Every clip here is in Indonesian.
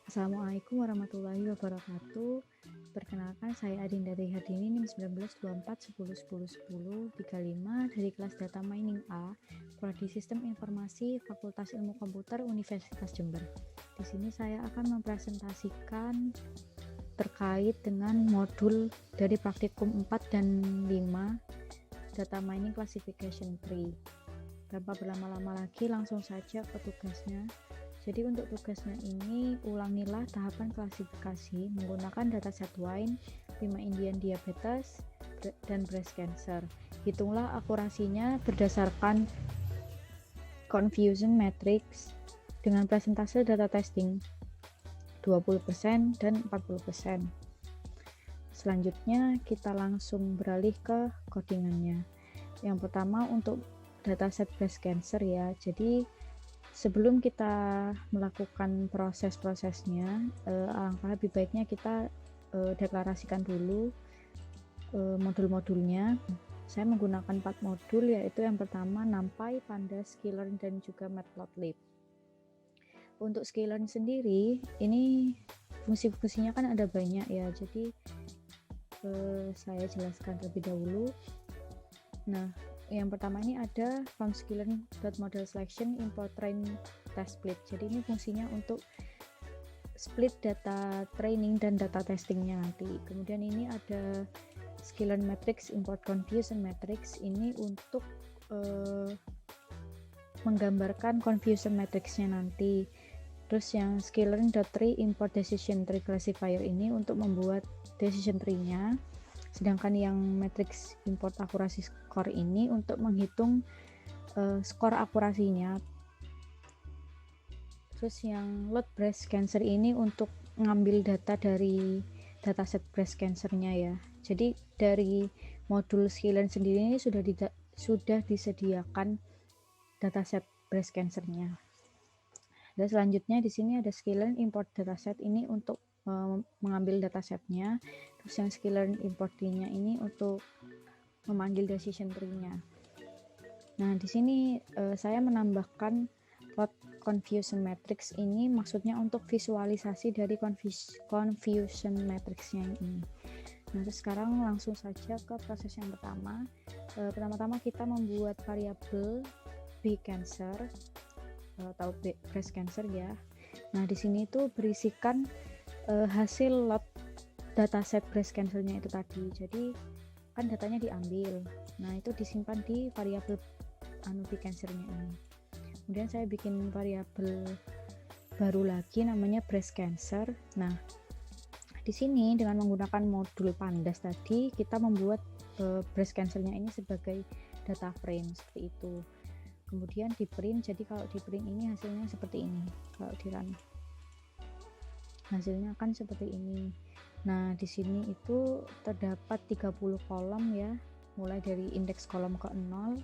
Assalamualaikum warahmatullahi wabarakatuh. Perkenalkan, saya Adinda Hardini, NIM 1924 dari kelas Data Mining A, Prodi Sistem Informasi, Fakultas Ilmu Komputer, Universitas Jember. Di sini saya akan mempresentasikan terkait dengan modul dari praktikum 4 dan 5 Data Mining Classification Tree. Tanpa berlama-lama lagi, langsung saja ke tugasnya. Jadi untuk tugasnya ini, ulangilah tahapan klasifikasi menggunakan dataset wine, 5 Indian diabetes, dan breast cancer. Hitunglah akurasinya berdasarkan confusion matrix dengan persentase data testing 20% dan 40%. Selanjutnya kita langsung beralih ke codingannya. Yang pertama untuk dataset breast cancer ya. Jadi sebelum kita melakukan proses-prosesnya, alangkah lebih baiknya kita deklarasikan dulu modul-modulnya. Saya menggunakan 4 modul, yaitu yang pertama NumPy, Pandas, Sklearn, dan juga Matplotlib. Untuk Sklearn sendiri, ini fungsi-fungsinya kan ada banyak ya, jadi saya jelaskan terlebih dahulu. Nah, yang pertama ini ada from Sklearn.model selection import train test split. Jadi ini fungsinya untuk split data training dan data testingnya nanti. Kemudian ini ada Sklearn matrix import confusion matrix, ini untuk menggambarkan confusion matrixnya nanti. Terus yang Sklearn.tree import decision tree classifier ini untuk membuat decision tree-nya. Sedangkan yang matrix import akurasi score ini untuk menghitung skor akurasinya. Terus yang load breast cancer ini untuk ngambil data dari dataset breast cancernya ya. Jadi dari modul Sklearn sendiri ini sudah disediakan dataset breast cancernya. Dan selanjutnya di sini ada Sklearn import dataset ini untuk mengambil datasetnya. Terus yang Sklearn import tree-nya ini untuk memanggil decision tree-nya. Nah, di sini saya menambahkan plot confusion matrix ini maksudnya untuk visualisasi dari confusion matrix-nya ini. Nah, terus sekarang langsung saja ke proses yang pertama. Pertama-tama kita membuat variabel B cancer atau breast cancer ya. Nah, di sini itu berisikan hasil lot dataset breast cancer-nya itu tadi. Jadi kan datanya diambil. Nah, itu disimpan di variabel B cancer-nya ini. Kemudian saya bikin variabel baru lagi namanya breast cancer. Nah, di sini dengan menggunakan modul Pandas tadi kita membuat breast cancer-nya ini sebagai data frame seperti itu. Kemudian di print, jadi kalau di print ini hasilnya seperti ini. Kalau di run hasilnya kan seperti ini. Nah, di sini itu terdapat 30 kolom ya, mulai dari indeks kolom ke 0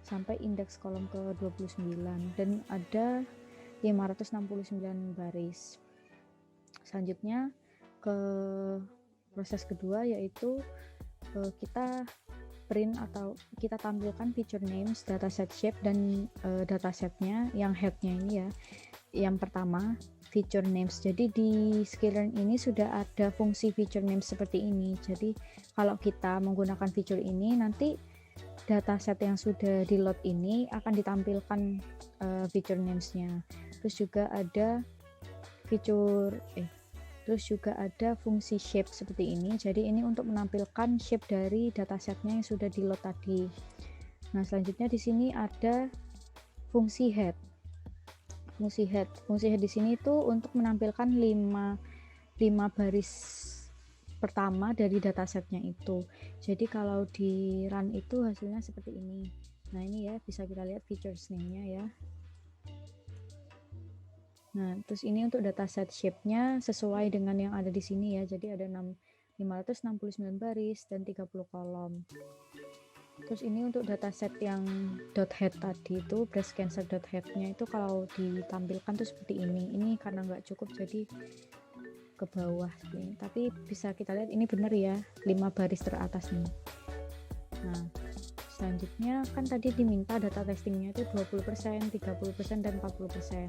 sampai indeks kolom ke 29 dan ada 569 baris. Selanjutnya ke proses kedua, yaitu kita print atau kita tampilkan feature names, dataset shape, dan datasetnya yang headnya ini ya. Yang pertama feature names. Jadi di Sklearn ini sudah ada fungsi feature names seperti ini. Jadi kalau kita menggunakan feature ini, nanti dataset yang sudah di load ini akan ditampilkan feature names-nya. Terus juga ada fungsi shape seperti ini. Jadi ini untuk menampilkan shape dari datasetnya yang sudah di load tadi. Nah, selanjutnya di sini ada fungsi head. Fungsi head di sini itu untuk menampilkan 5 baris pertama dari datasetnya itu. Jadi kalau di run itu hasilnya seperti ini. Nah, ini ya bisa kita lihat features name-nya ya. Nah, terus ini untuk dataset shape-nya sesuai dengan yang ada di sini ya. Jadi ada 569 baris dan 30 kolom. Terus ini untuk dataset yang .head tadi itu, breast cancer .head-nya itu kalau ditampilkan tuh seperti ini. Ini karena nggak cukup jadi ke bawah seperti ini. Tapi bisa kita lihat ini benar ya, 5 baris teratas nih. Nah, selanjutnya kan tadi diminta data testingnya itu 20%, 30%, dan 40%.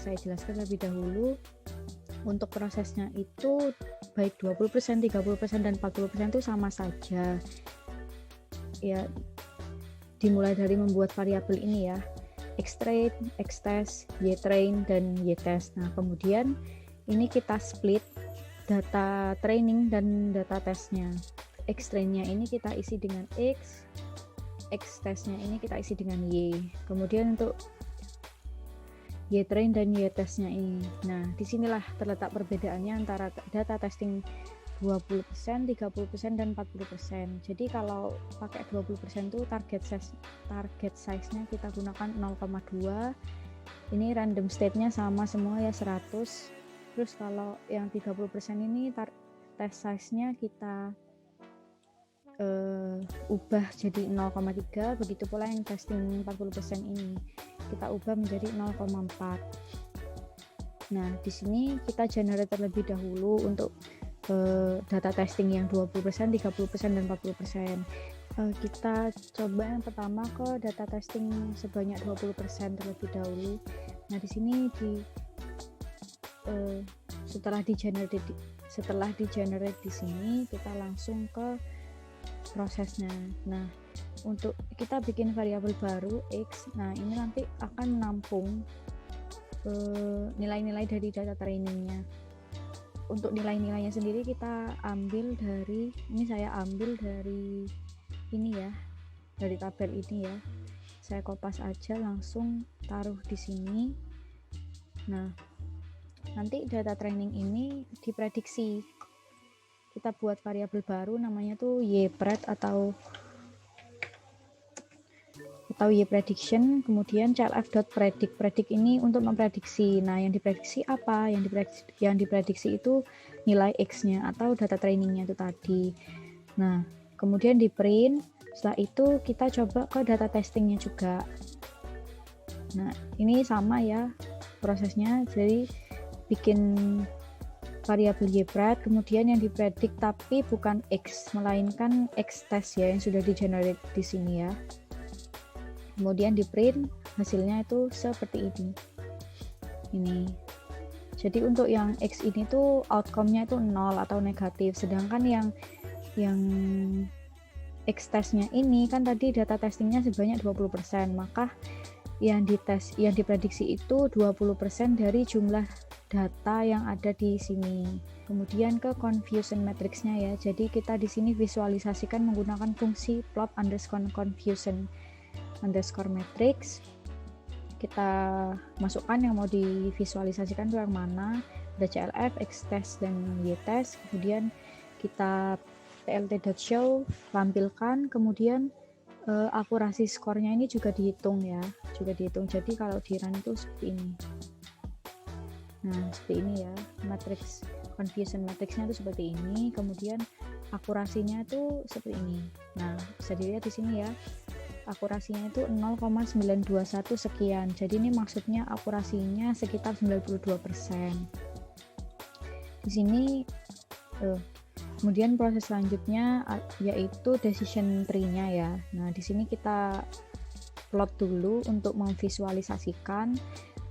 Saya jelaskan lebih dahulu. Untuk prosesnya itu baik 20%, 30%, dan 40% itu sama saja. Ya, dimulai dari membuat variabel ini ya, xtrain, xtest, ytrain, dan ytest. Nah, kemudian ini kita split data training dan data testnya. Xtrainnya ini kita isi dengan x, xtestnya ini kita isi dengan y. Kemudian untuk ytrain dan ytestnya ini. Nah, disinilah terletak perbedaannya antara data testing 20%, 30%, dan 40%. Jadi kalau pakai 20% itu target size-nya kita gunakan 0,2. Ini random state-nya sama semua ya 100. Terus kalau yang 30% ini test size-nya kita ubah jadi 0,3. Begitu pula yang testing 40% ini kita ubah menjadi 0,4. Nah, di sini kita generate terlebih dahulu untuk data testing yang 20%, 30%, dan 40%. Kita coba yang pertama ke data testing sebanyak 20% terlebih dahulu. Nah, di sini setelah di generate di sini kita langsung ke prosesnya. Nah, untuk kita bikin variabel baru x. Nah, ini nanti akan menampung nilai-nilai dari data trainingnya. Untuk nilai-nilainya sendiri kita ambil dari, ini saya ambil dari ini ya, dari tabel ini ya. Saya kopas aja langsung taruh di sini. Nah, nanti data training ini diprediksi. Kita buat variabel baru namanya tuh ypred atau yprediction, kemudian clf.predict. Predict ini untuk memprediksi. Nah, yang diprediksi apa? Yang diprediksi itu nilai x-nya atau data trainingnya itu tadi. Nah, kemudian di print. Setelah itu kita coba ke data testingnya juga. Nah, ini sama ya prosesnya. Jadi bikin variabel ypred, kemudian yang dipredik tapi bukan x, melainkan xtest ya yang sudah di-generate di sini ya. Kemudian di print, hasilnya itu seperti ini. Jadi untuk yang x ini tuh outcome-nya itu 0 atau negatif, sedangkan yang xtest-nya ini kan tadi data testingnya sebanyak 20%, maka yang diprediksi itu 20% dari jumlah data yang ada di sini. Kemudian ke confusion matrix-nya ya. Jadi kita di sini visualisasikan menggunakan fungsi plot underscore confusion underscore matrix. Kita masukkan yang mau divisualisasikan itu yang mana, ada clf, xtest, dan ytest. Kemudian kita plt.show tampilkan, kemudian akurasi skornya ini juga dihitung ya, jadi kalau di run itu seperti ini. Nah, seperti ini ya, matrix confusion matrixnya itu seperti ini, kemudian akurasinya itu seperti ini. Nah, bisa dilihat di sini ya, akurasinya itu 0,921 sekian, jadi ini maksudnya akurasinya sekitar 92%. Di sini kemudian proses selanjutnya yaitu decision tree-nya ya. Nah, di sini kita plot dulu untuk memvisualisasikan.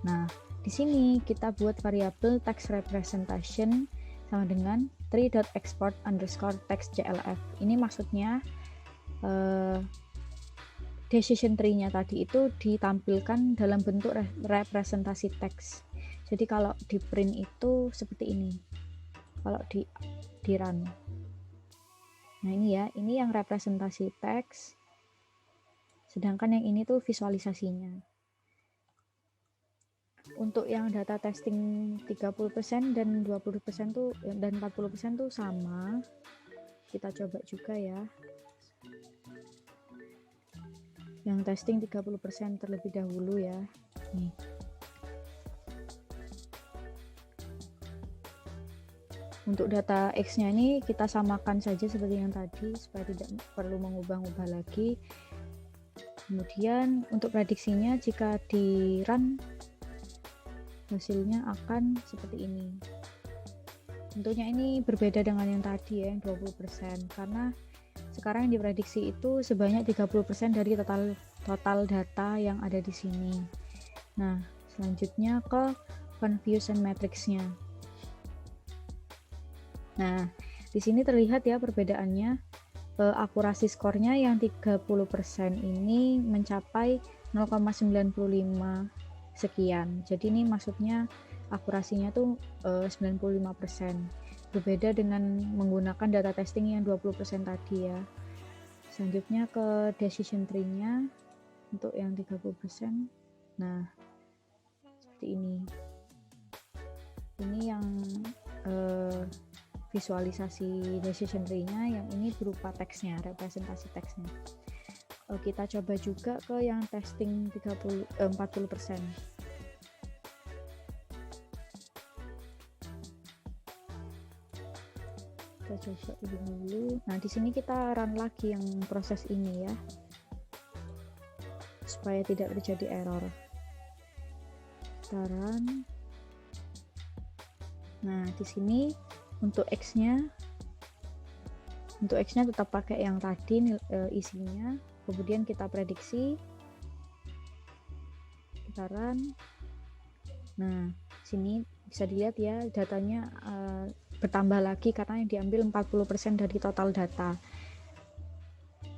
Nah, di sini kita buat variabel text representation sama dengan tree.export underscore text clf. Ini maksudnya decision tree-nya tadi itu ditampilkan dalam bentuk representasi teks. Jadi kalau di print itu seperti ini. Kalau di run. Nah, ini ya, ini yang representasi teks. Sedangkan yang ini tuh visualisasinya. Untuk yang data testing 30% dan 20% tuh dan 40% tuh sama. Kita coba juga ya. Yang testing 30% terlebih dahulu ya. Nih. Untuk data X-nya ini kita samakan saja seperti yang tadi supaya tidak perlu mengubah-ubah lagi. Kemudian untuk prediksinya jika di run hasilnya akan seperti ini. Tentunya ini berbeda dengan yang tadi ya, yang 20%, karena sekarang yang diprediksi itu sebanyak 30% dari total data yang ada di sini. Nah, selanjutnya ke confusion matrix-nya. Nah, di sini terlihat ya perbedaannya. Akurasi skornya yang 30% ini mencapai 0,95 sekian. Jadi ini maksudnya akurasinya tuh 95%. Berbeda dengan menggunakan data testing yang 20% tadi ya. Selanjutnya ke decision tree-nya untuk yang 30%. Nah, seperti ini. Ini yang visualisasi decision tree-nya, yang ini berupa teksnya, representasi teksnya. Kita coba juga ke yang testing 40%. Kita coba dulu. Nah, di sini kita run lagi yang proses ini ya, supaya tidak terjadi error. Kita run. Nah, di sini untuk X-nya tetap pakai yang tadi isinya. Kemudian kita prediksi, kita run. Nah, sini bisa dilihat ya datanya bertambah lagi karena yang diambil 40% dari total data.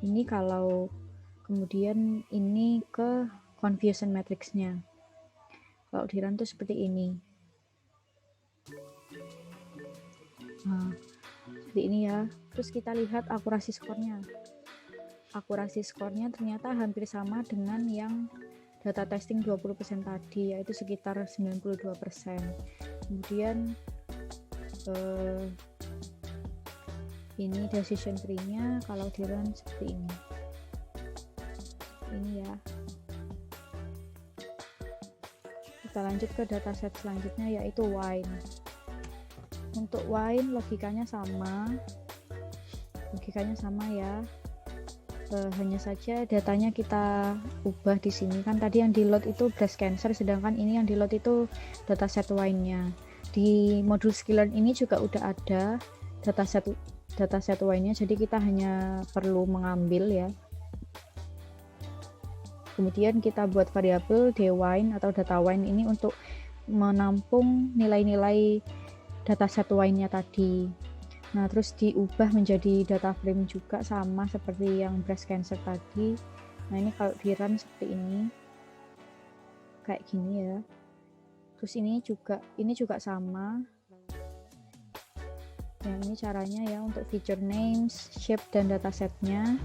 Ini kalau kemudian ini ke confusion matrix-nya. Kalau di run tuh seperti ini. Nah, seperti ini ya. Terus kita lihat akurasi skornya. Akurasi skornya ternyata hampir sama dengan yang data testing 20% tadi, yaitu sekitar 92%. Kemudian ini decision tree-nya kalau di run seperti ini. Ini ya. Kita lanjut ke dataset selanjutnya, yaitu wine. Untuk wine logikanya sama ya. Hanya saja datanya kita ubah di sini. Kan tadi yang di load itu breast cancer, sedangkan ini yang di load itu dataset wine-nya. Di modul skilllearn ini juga udah ada dataset wine-nya, jadi kita hanya perlu mengambil ya. Kemudian kita buat variabel dwine atau data wine ini untuk menampung nilai-nilai dataset wine-nya tadi. Nah, terus diubah menjadi data frame juga sama seperti yang breast cancer tadi. Nah, ini kalau di run seperti ini. Kayak gini ya. Terus ini juga sama. Yang ini caranya ya untuk feature names, shape dan datasetnya.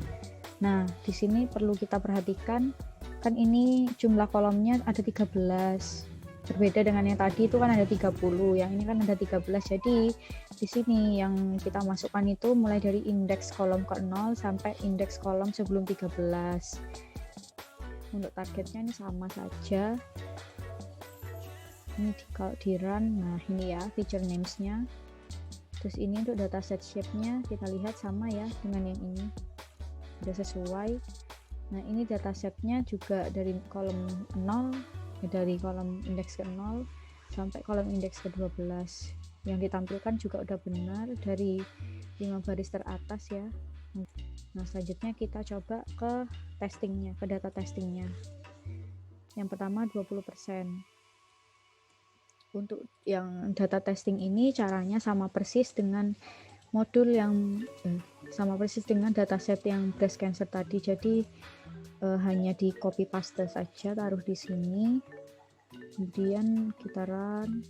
Nah, di sini perlu kita perhatikan, kan ini jumlah kolomnya ada 13. Berbeda dengan yang tadi itu kan ada 30, yang ini kan ada 13. Jadi di sini yang kita masukkan itu mulai dari indeks kolom ke 0 sampai indeks kolom sebelum 13. Untuk targetnya ini sama saja. Ini kalau di run, nah ini ya feature names-nya. Terus ini untuk dataset shape-nya kita lihat sama ya dengan yang ini. Sudah sesuai. Nah, ini datasetnya juga dari kolom 0, dari kolom indeks ke 0 sampai kolom indeks ke 12. Yang ditampilkan juga udah benar dari 5 baris teratas ya. Nah, selanjutnya kita coba ke testingnya, ke data testingnya. Yang pertama 20%. Untuk yang data testing ini caranya sama persis dengan modul yang sama persis dengan dataset yang breast cancer tadi. Jadi hanya di copy paste saja, taruh di sini, kemudian kita run.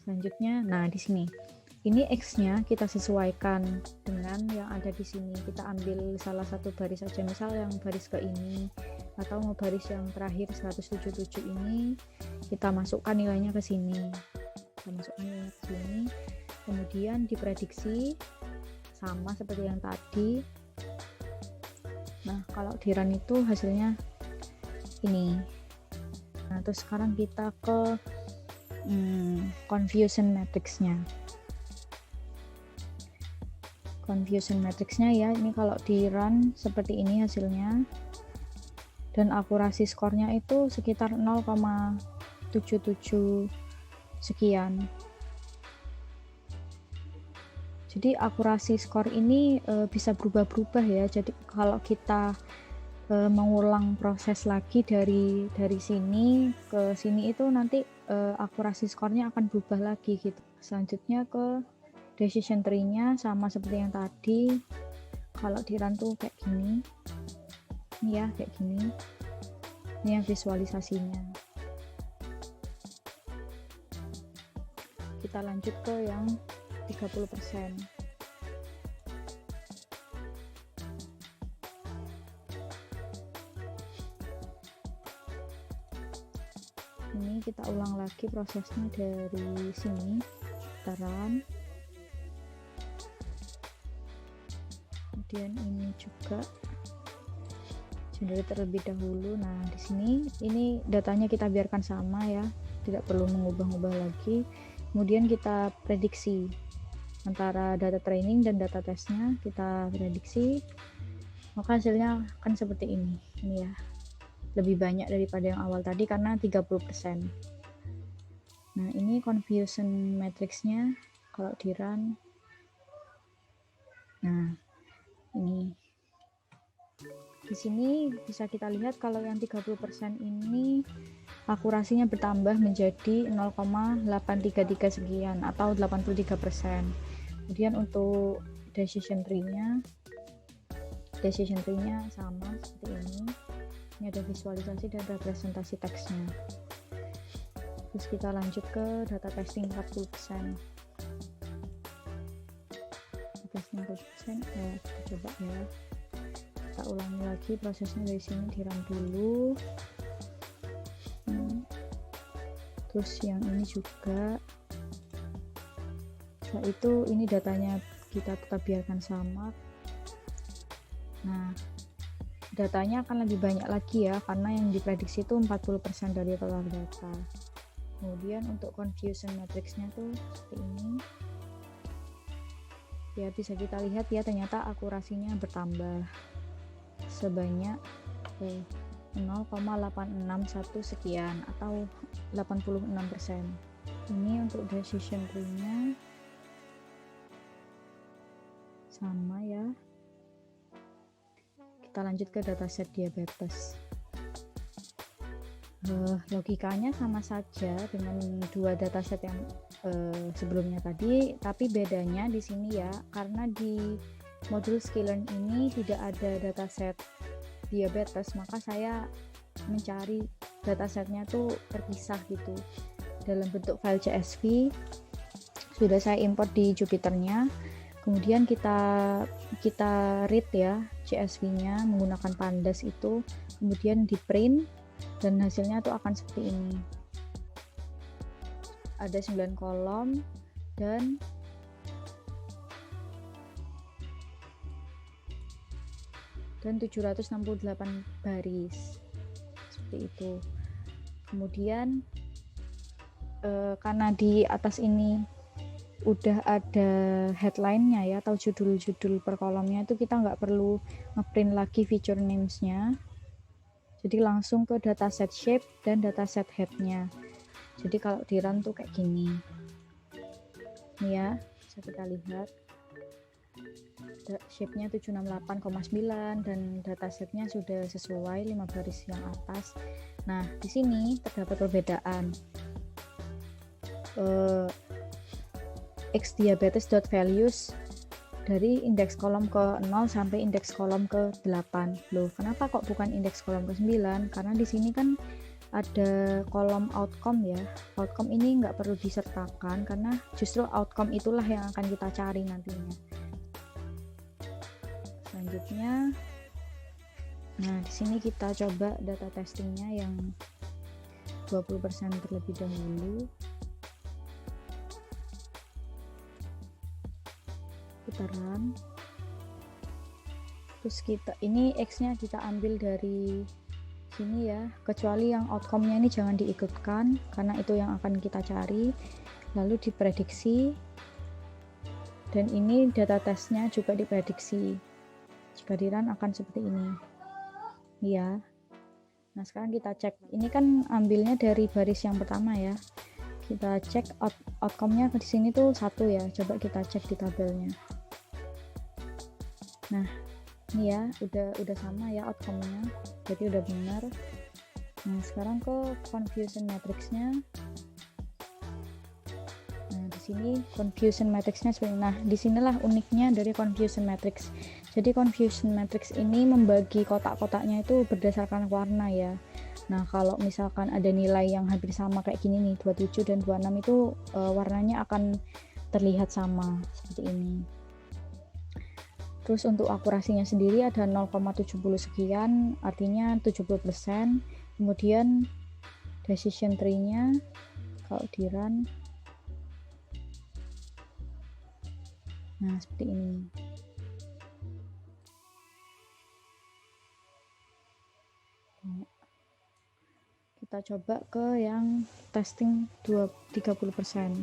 Selanjutnya, nah di sini ini X-nya kita sesuaikan dengan yang ada di sini. Kita ambil salah satu baris saja, misal yang baris ke ini, atau mau baris yang terakhir 177 ini, kita masukkan nilainya ke sini. Kemudian diprediksi sama seperti yang tadi. Nah, kalau di run itu hasilnya ini. Nah, terus sekarang kita ke confusion matrix-nya. Confusion matrix-nya ya, ini kalau di run seperti ini hasilnya. Dan akurasi skornya itu sekitar 0,77 sekian. Jadi akurasi skor ini bisa berubah-berubah ya. Jadi kalau kita mengulang proses lagi dari sini ke sini itu nanti akurasi skornya akan berubah lagi gitu. Selanjutnya ke decision tree-nya sama seperti yang tadi. Kalau di run tuh kayak gini. Ini ya, kayak gini. Ini yang visualisasinya. Kita lanjut ke yang 30%. Ini kita ulang lagi prosesnya dari sini, kita run. Kemudian ini juga generate terlebih dahulu. Nah, di sini ini datanya kita biarkan sama ya, tidak perlu mengubah-ubah lagi. Kemudian kita prediksi antara data training dan data testnya, kita prediksi, maka hasilnya akan seperti ini ya, lebih banyak daripada yang awal tadi karena 30%. Nah, ini confusion matrixnya kalau di run. Nah, ini di sini bisa kita lihat kalau yang 30% ini akurasinya bertambah menjadi 0,833 sekian atau 83%. Kemudian untuk decision tree-nya sama seperti ini. Ini ada visualisasi dan representasi teksnya. Terus kita lanjut ke data testing 40%. Testing 40%, kita coba ya. Kita ulangi lagi prosesnya dari sini, di run dulu. Terus yang ini juga. Setelah itu ini datanya kita tetap biarkan sama. Nah, datanya akan lebih banyak lagi ya, karena yang diprediksi itu 40% dari total data. Kemudian untuk confusion matrixnya tuh seperti ini ya, bisa kita lihat ya, ternyata akurasinya bertambah sebanyak 0,861 sekian atau 86%. Ini untuk decision tree-nya sama ya. Kita lanjut ke dataset diabetes. Logikanya sama saja dengan dua dataset yang sebelumnya tadi, tapi bedanya di sini ya, karena di modul Sklearn ini tidak ada dataset diabetes, maka saya mencari datasetnya tuh terpisah gitu dalam bentuk file CSV. Sudah saya import di Jupyternya, kemudian kita read ya CSV-nya menggunakan pandas itu, kemudian di print dan hasilnya tuh akan seperti ini. Ada 9 kolom dan dan 768 baris seperti itu. Kemudian karena di atas ini udah ada headline-nya ya, atau judul-judul per kolomnya, itu kita nggak perlu ngeprint lagi feature names-nya, jadi langsung ke dataset shape dan dataset head-nya. Jadi kalau di run tuh kayak gini ini ya, bisa kita lihat shape-nya 768,9 dan datasetnya sudah sesuai 5 baris yang atas. Nah, di sini terdapat perbedaan. xdiabetes.values dari indeks kolom ke 0 sampai indeks kolom ke 8. Loh, kenapa kok bukan indeks kolom ke 9? Karena di sini kan ada kolom outcome ya. Outcome ini nggak perlu disertakan karena justru outcome itulah yang akan kita cari nantinya. Selanjutnya, nah di sini kita coba data testingnya yang 20% terlebih dahulu. Kita run. Terus ini X-nya kita ambil dari sini ya, kecuali yang outcome-nya ini jangan diikutkan karena itu yang akan kita cari. Lalu diprediksi, dan ini data testnya juga diprediksi. Jika di run akan seperti ini ya. Nah, sekarang kita cek, ini kan ambilnya dari baris yang pertama ya, kita cek outcome-nya di sini tuh 1 ya. Coba kita cek di tabelnya. Nah, ini ya, udah sama ya outcome-nya, jadi udah benar. Nah, sekarang ke confusion matrix-nya. Nah, di sini confusion matrixnya seperti ini. Nah, disinilah uniknya dari confusion matrix. Jadi confusion matrix ini membagi kotak-kotaknya itu berdasarkan warna ya. Nah, kalau misalkan ada nilai yang hampir sama kayak gini nih, 27 dan 26 itu warnanya akan terlihat sama seperti ini. Terus untuk akurasinya sendiri ada 0,70 sekian, artinya 70%. Kemudian decision tree-nya kalau di run, nah seperti ini. Kita coba ke yang testing 30%.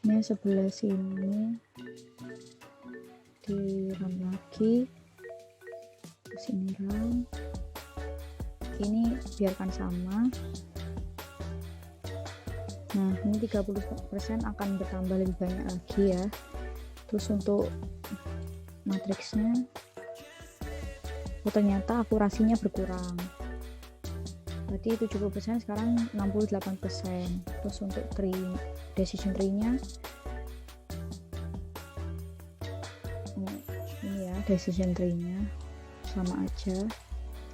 Ini sebelah sini di run lagi, terus ini run, ini biarkan sama. Nah, ini 30% akan bertambah lebih banyak lagi ya. Terus untuk matriksnya, ternyata akurasinya berkurang. Tadi 70%, sekarang 68%. Terus untuk decision tree-nya, ini ya decision tree-nya sama aja.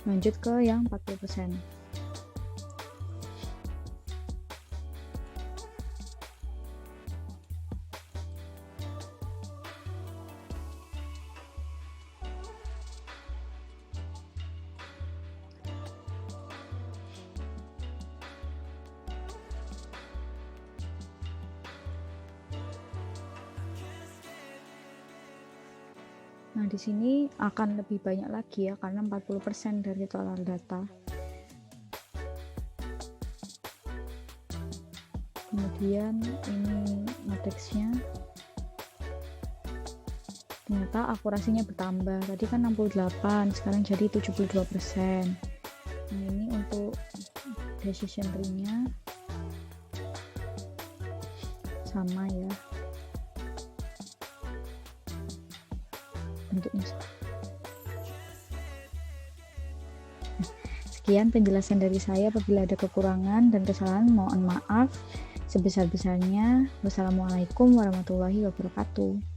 Lanjut ke yang 40%. Nah, di sini akan lebih banyak lagi ya, karena 40% dari total data. Kemudian ini matriksnya, ternyata akurasinya bertambah. Tadi kan 68, sekarang jadi 72%. Nah, ini untuk decision tree-nya sama ya. Bentuknya. Sekian penjelasan dari saya. Apabila ada kekurangan dan kesalahan, mohon maaf sebesar-besarnya. Wassalamualaikum warahmatullahi wabarakatuh.